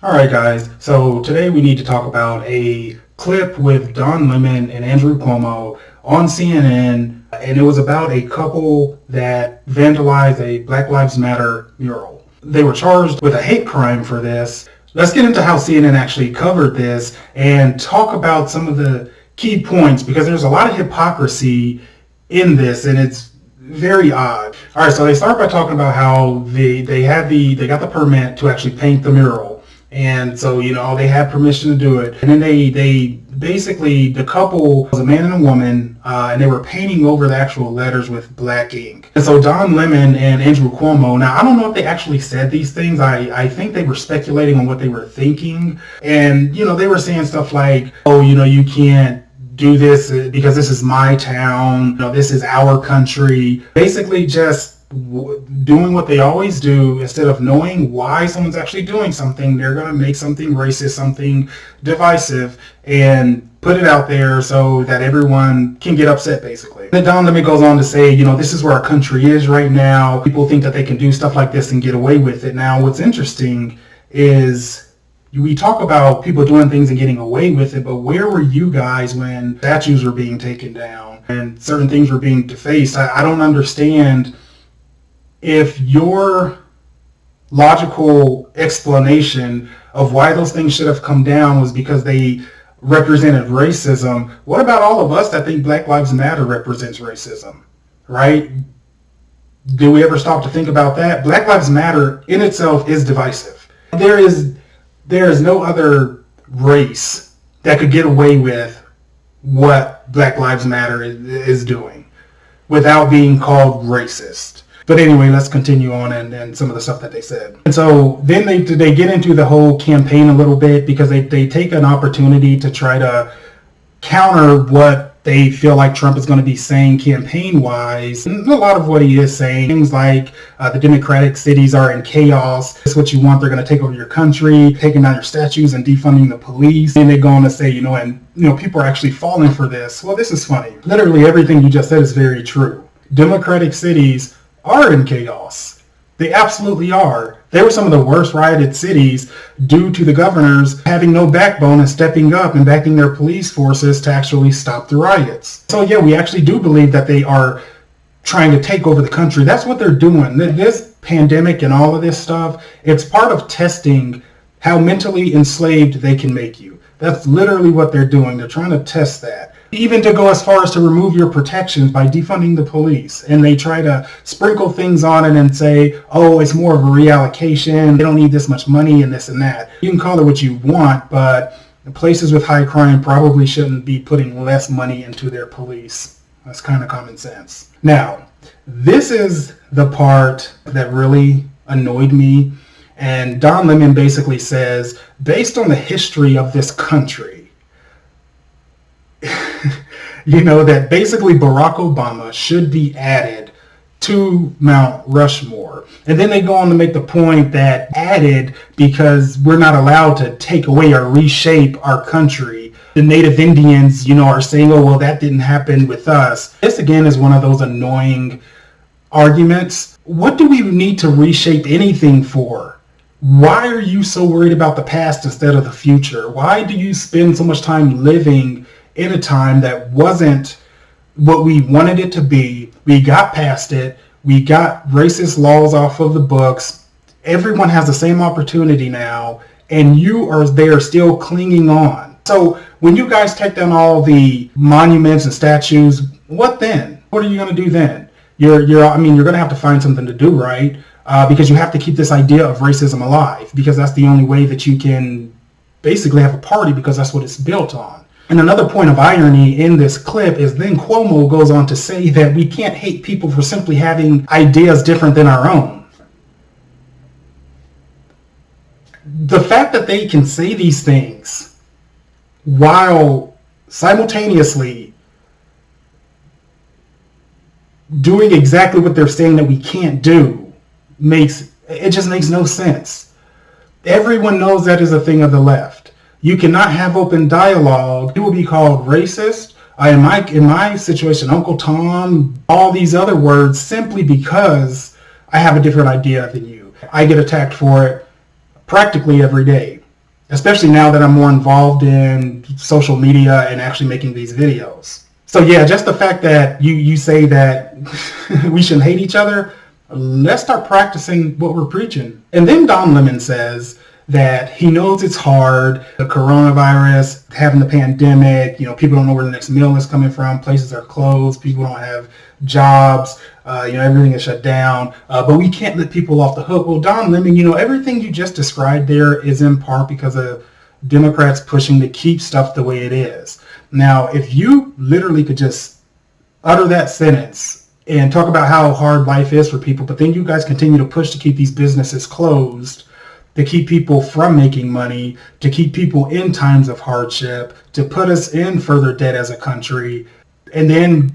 All right, guys. So today we need to talk about a clip with Don Lemon and Andrew Cuomo on CNN, and it was about a couple that vandalized a Black Lives Matter mural. They were charged with a hate crime for this. Let's get into how CNN actually covered this and talk about some of the key points, because there's a lot of hypocrisy in this, and it's very odd. All right, so they start by talking about how they got the permit to actually paint the mural. And so, they had permission to do it. And then they basically, the couple was a man and a woman, and they were painting over the actual letters with black ink. And so Don Lemon and Andrew Cuomo, now I don't know if they actually said these things. I think they were speculating on what they were thinking. And, they were saying stuff like, oh, you can't do this because this is my town, this is our country. Basically just doing what they always do. Instead of knowing why someone's actually doing something, they're going to make something racist, something divisive, and put it out there so that everyone can get upset, basically. Then Don Lemon goes on to say, this is where our country is right now. People think that they can do stuff like this and get away with it. Now, what's interesting is we talk about people doing things and getting away with it, but where were you guys when statues were being taken down and certain things were being defaced? I don't understand. If your logical explanation of why those things should have come down was because they represented racism, what about all of us that think Black Lives Matter represents racism, right? Do we ever stop to think about that? Black Lives Matter in itself is divisive. There is no other race that could get away with what Black Lives Matter is doing without being called racist. But anyway, let's continue on and some of the stuff that they said. And so then they get into the whole campaign a little bit, because they take an opportunity to try to counter what they feel like Trump is going to be saying campaign-wise. And a lot of what he is saying, things like the Democratic cities are in chaos. This is what you want. They're going to take over your country, taking down your statues and defunding the police. And they go on to say, people are actually falling for this. Well, this is funny. Literally everything you just said is very true. Democratic cities are in chaos. They absolutely are. They were some of the worst rioted cities due to the governors having no backbone and stepping up and backing their police forces to actually stop the riots. So yeah, we actually do believe that they are trying to take over the country. That's what they're doing. This pandemic and all of this stuff, it's part of testing how mentally enslaved they can make you. That's literally what they're doing. They're trying to test that. Even to go as far as to remove your protections by defunding the police. And they try to sprinkle things on it and say, oh, it's more of a reallocation. They don't need this much money and this and that. You can call it what you want, but places with high crime probably shouldn't be putting less money into their police. That's kind of common sense. Now, this is the part that really annoyed me. And Don Lemon basically says, based on the history of this country, that basically Barack Obama should be added to Mount Rushmore. And then they go on to make the point that added because we're not allowed to take away or reshape our country. The Native Indians, are saying, oh, well, that didn't happen with us. This, again, is one of those annoying arguments. What do we need to reshape anything for? Why are you so worried about the past instead of the future? Why do you spend so much time living in a time that wasn't what we wanted it to be? We got past it. We got racist laws off of the books. Everyone has the same opportunity now, and they are still clinging on. So when you guys take down all the monuments and statues, what then? What are you going to do then? You're going to have to find something to do, right? Because you have to keep this idea of racism alive, because that's the only way that you can basically have a party, because that's what it's built on. And another point of irony in this clip is then Cuomo goes on to say that we can't hate people for simply having ideas different than our own. The fact that they can say these things while simultaneously doing exactly what they're saying that we can't do just makes no sense. Everyone knows that is a thing of the left. You cannot have open dialogue. You will be called racist. In my situation, Uncle Tom, all these other words, simply because I have a different idea than you. I get attacked for it practically every day. especially now that I'm more involved in social media and actually making these videos. So yeah, just the fact that you say that we shouldn't hate each other, let's start practicing what we're preaching. And then Don Lemon says that he knows it's hard, the coronavirus, having the pandemic, people don't know where the next meal is coming from, places are closed, people don't have jobs, everything is shut down, but we can't let people off the hook. Well, Don Lemon, everything you just described there is in part because of Democrats pushing to keep stuff the way it is. Now, if you literally could just utter that sentence and talk about how hard life is for people, but then you guys continue to push to keep these businesses closed, to keep people from making money, to keep people in times of hardship, to put us in further debt as a country, and then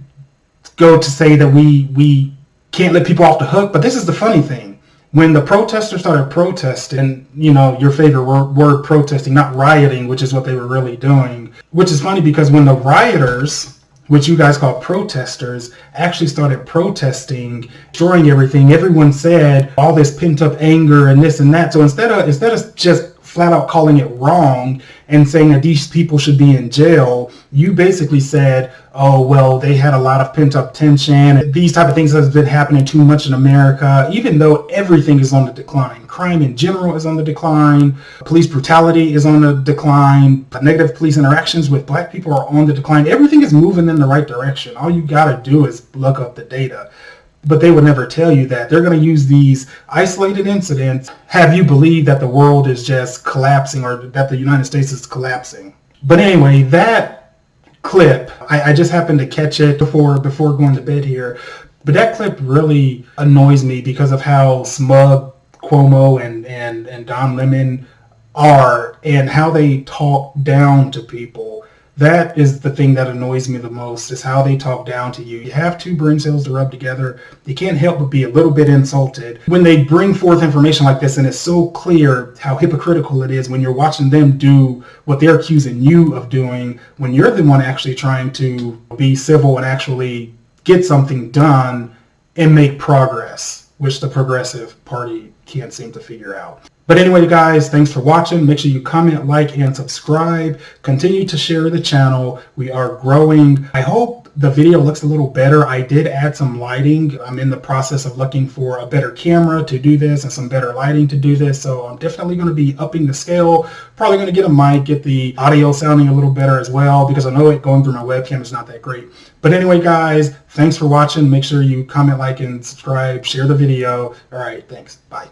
go to say that we can't let people off the hook. But this is the funny thing. When the protesters started protesting, your favorite word protesting, not rioting, which is what they were really doing, which is funny because when the rioters, which you guys call protesters, actually started protesting, destroying everything, everyone said all this pent-up anger and this and that. So instead of just flat out calling it wrong and saying that these people should be in jail, you basically said, oh, well, they had a lot of pent-up tension. These type of things have been happening too much in America, even though everything is on the decline. Crime in general is on the decline. Police brutality is on the decline. Negative police interactions with black people are on the decline. Everything is moving in the right direction. All you got to do is look up the data. But they would never tell you that. They're going to use these isolated incidents, have you believe that the world is just collapsing or that the United States is collapsing. But anyway, that clip, I just happened to catch it before going to bed here. But that clip really annoys me because of how smug Cuomo and Don Lemon are and how they talk down to people. That is the thing that annoys me the most, is how they talk down to you. You have two brain cells to rub together. You can't help but be a little bit insulted when they bring forth information like this, and it's so clear how hypocritical it is when you're watching them do what they're accusing you of doing, when you're the one actually trying to be civil and actually get something done and make progress, which the Progressive Party can't seem to figure out. But anyway, guys, thanks for watching. Make sure you comment, like, and subscribe. Continue to share the channel. We are growing. I hope the video looks a little better. I did add some lighting. I'm in the process of looking for a better camera to do this and some better lighting to do this. So I'm definitely going to be upping the scale. Probably going to get a mic, get the audio sounding a little better as well, because I know it going through my webcam is not that great. But anyway, guys, thanks for watching. Make sure you comment, like, and subscribe. Share the video. All right, thanks. Bye.